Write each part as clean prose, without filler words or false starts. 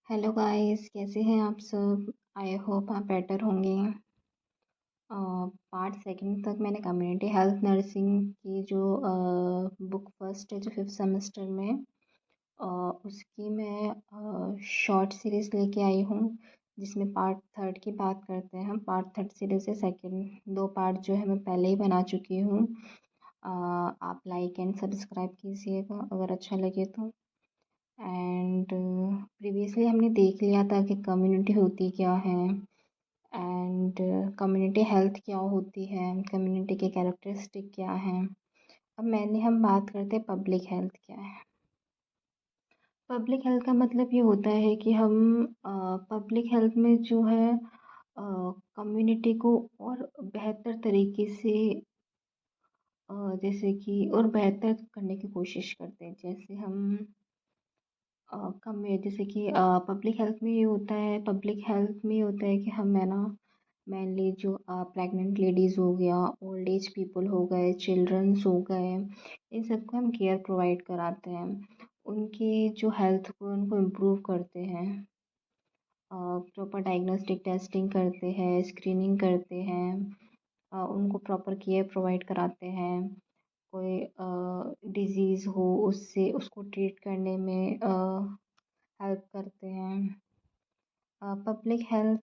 Hello guys, कैसे हैं आप सब। आई होप आप बेटर होंगे। पार्ट सेकंड तक मैंने कम्युनिटी हेल्थ नर्सिंग की जो बुक फर्स्ट है जो फिफ्थ सेमेस्टर में उसकी मैं शॉर्ट सीरीज़ लेके आई हूँ, जिसमें पार्ट थर्ड की बात करते हैं हम। पार्ट थर्ड सीरीज़ से सेकंड दो पार्ट जो है मैं पहले ही बना चुकी हूँ। आप लाइक एंड सब्सक्राइब कीजिएगा अगर अच्छा लगे तो। एंड प्रीवियसली हमने देख लिया था कि कम्युनिटी होती क्या है एंड कम्युनिटी हेल्थ क्या होती है, कम्युनिटी के कैरेक्टरिस्टिक क्या हैं। अब हम बात करते हैं पब्लिक हेल्थ क्या है। पब्लिक हेल्थ का मतलब ये होता है कि हम पब्लिक हेल्थ में जो है कम्युनिटी को और बेहतर तरीके से जैसे कि और बेहतर करने की कोशिश करते हैं। जैसे हम कम में जैसे कि पब्लिक हेल्थ में ये होता है, पब्लिक हेल्थ में ये होता है कि हम है ना मेनली जो प्रेग्नेंट लेडीज़ हो गया, ओल्ड एज पीपल हो गए, चिल्ड्रंस हो गए, इन सबको हम केयर प्रोवाइड कराते हैं। उनकी जो हेल्थ को उनको इम्प्रूव करते हैं, प्रॉपर डायग्नोस्टिक टेस्टिंग करते हैं, स्क्रीनिंग करते हैं, उनको प्रॉपर केयर प्रोवाइड कराते हैं। कोई डिज़ीज़ हो उससे उसको ट्रीट करने में हेल्प करते हैं। पब्लिक हेल्थ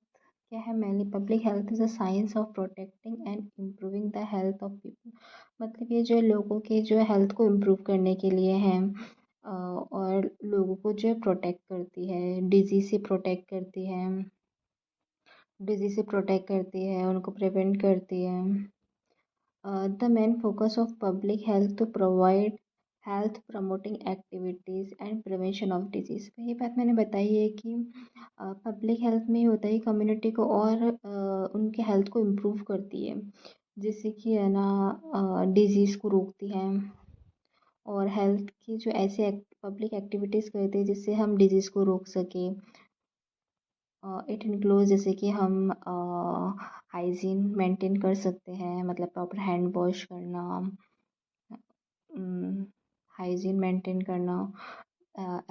क्या है, mainly public health is a science of protecting and improving the health of people. मतलब ये जो है लोगों के जो है हेल्थ को इम्प्रूव करने के लिए है, और लोगों को जो है प्रोटेक्ट करती है, डिजीज़ से प्रोटेक्ट करती है, डिजीज़ से प्रोटेक्ट करती है, उनको प्रिवेंट करती है। The main focus of public health to provide health promoting activities and prevention of disease। ये बात मैंने बताई है कि पब्लिक हेल्थ में ये होता है कम्युनिटी को और उनके हेल्थ को इम्प्रूव करती है, जिससे कि है ना डिजीज़ को रोकती है, और हेल्थ की जो ऐसे पब्लिक एक्टिविटीज़ करते हैं जिससे हम डिजीज़ को रोक सकें। इट इंक्लूड जैसे कि हम हाइजीन मेंटेन कर सकते हैं, मतलब प्रॉपर हैंड वॉश करना, हाइजीन मेंटेन करना,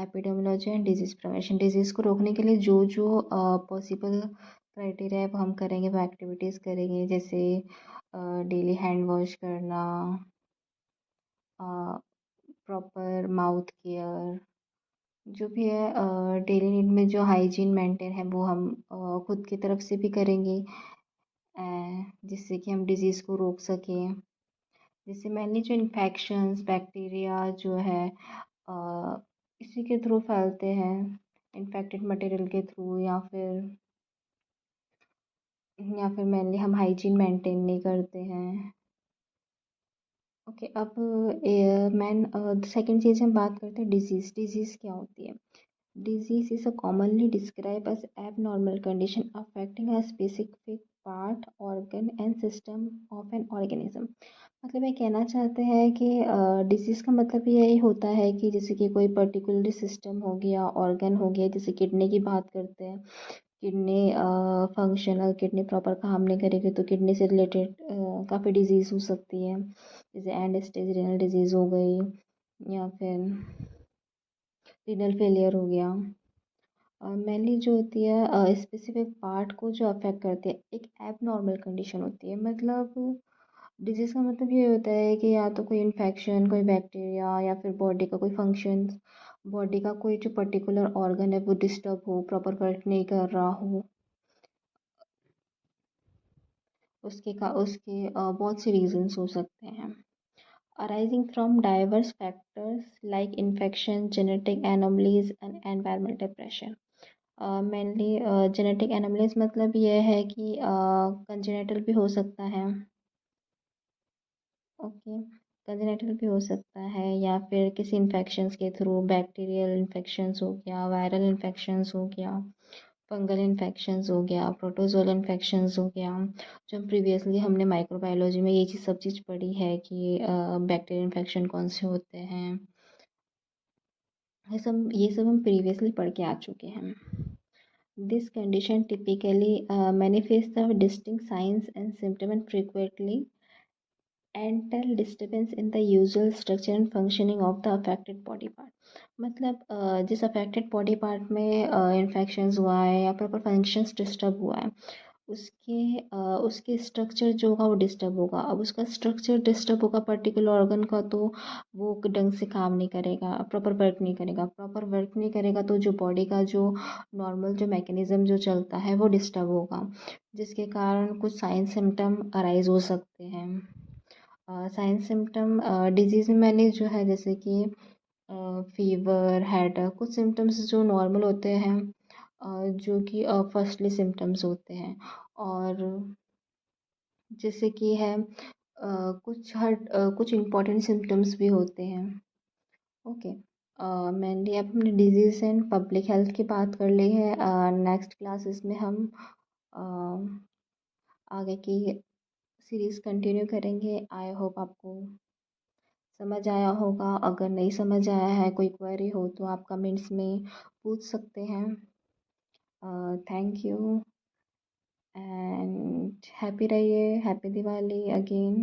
epidemiology and disease prevention. Disease को रोकने के लिए जो जो पॉसिबल क्राइटेरिया है वो हम करेंगे, वो एक्टिविटीज़ करेंगे, जैसे डेली हैंड वॉश करना, प्रॉपर माउथ केयर, जो भी है डेली नीड में जो हाइजीन मेंटेन है वो हम खुद की तरफ से भी करेंगे, जिससे कि हम डिज़ीज़ को रोक सकें। जैसे मैंने जो इन्फेक्शंस बैक्टीरिया जो है इसी के थ्रू फैलते हैं, इन्फेक्टेड मटेरियल के थ्रू, या फिर मेनली हम हाइजीन मेंटेन नहीं करते हैं। ओके, अब सेकंड चीज़ हम बात करते हैं डिजीज़। डिजीज़ क्या होती है। Disease is a commonly describe as abnormal condition affecting a specific part organ and system of an organism. मतलब ये कहना चाहते हैं कि डिजीज़ का मतलब यही होता है कि जैसे कि कोई पर्टिकुलर सिस्टम हो गया, ऑर्गन हो गया, जैसे किडनी की बात करते हैं। किडनी फंक्शनल किडनी प्रॉपर काम नहीं करेगी तो किडनी से रिलेटेड काफ़ी डिजीज़ हो सकती है, जैसे एंड स्टेज रीनल डिजीज़ हो गई, या फिर रीनल फेलियर हो गया। मेनली जो होती है स्पेसिफिक पार्ट को जो अफेक्ट करती है, एक एबनॉर्मल कंडीशन होती है। मतलब डिजीज़ का मतलब ये होता है कि या तो कोई इन्फेक्शन, कोई बैक्टीरिया, या फिर बॉडी का कोई फंक्शन, बॉडी का कोई जो पर्टिकुलर ऑर्गन है वो डिस्टर्ब हो, प्रॉपर वर्क नहीं कर रहा हो। उसके बहुत से रीजंस हो सकते हैं, arising from diverse factors like infection, genetic anomalies and environmental pressure. Mainly genetic anomalies मतलब ये है कि कंजेनेटल भी हो सकता है। ओके, कंजेनेटल भी हो सकता है, या फिर किसी इन्फेक्शंस के थ्रू, बैक्टीरियल इन्फेक्शंस हो गया, वायरल इन्फेक्शंस हो गया, फंगल इन्फेक्शंस हो गया, प्रोटोजोल इन्फेक्शंस हो गया। जो प्रीवियसली हमने माइक्रोबायोलॉजी में ये सब चीज़ पढ़ी है कि बैक्टीरियल इन्फेक्शन कौन से होते हैं, ये सब हम प्रीवियसली पढ़ के आ चुके हैं। This condition typically manifests the distinct signs and symptoms and frequently entail disturbance in the usual structure and functioning of the affected body part. मतलब जिस अफेक्टेड बॉडी पार्ट में इन्फेक्शंस हुआ है या प्रॉपर फंक्शंस डिस्टर्ब हुआ है, उसके उसके स्ट्रक्चर जो होगा वो डिस्टर्ब होगा। अब उसका स्ट्रक्चर डिस्टर्ब होगा पर्टिकुलर ऑर्गन का, तो वो ढंग से काम नहीं करेगा, प्रॉपर वर्क नहीं करेगा। प्रॉपर वर्क नहीं करेगा तो जो बॉडी का जो नॉर्मल जो मैकेनिज़्म जो चलता है वो डिस्टर्ब होगा, जिसके कारण कुछ साइन सिम्टम अराइज हो सकते हैं। साइन सिम्टम डिजीज़ में मैंने जो है जैसे कि फ़ीवर, हेडेक, कुछ सिम्टम्स जो नॉर्मल होते हैं, जो कि फर्स्टली सिम्टम्स होते हैं। और जैसे कि है कुछ इम्पॉर्टेंट सिम्टम्स भी होते हैं। ओके, मेनली अब हमने डिजीज़ एंड पब्लिक हेल्थ की बात कर ली है। नेक्स्ट क्लासेस में हम अ, आगे की सीरीज़ कंटिन्यू करेंगे। आई होप आपको समझ आया होगा। अगर नहीं समझ आया है, कोई क्वेरी हो तो आप कमेंट्स में पूछ सकते हैं। थैंक यू एंड हैप्पी रहिए। Happy Diwali again.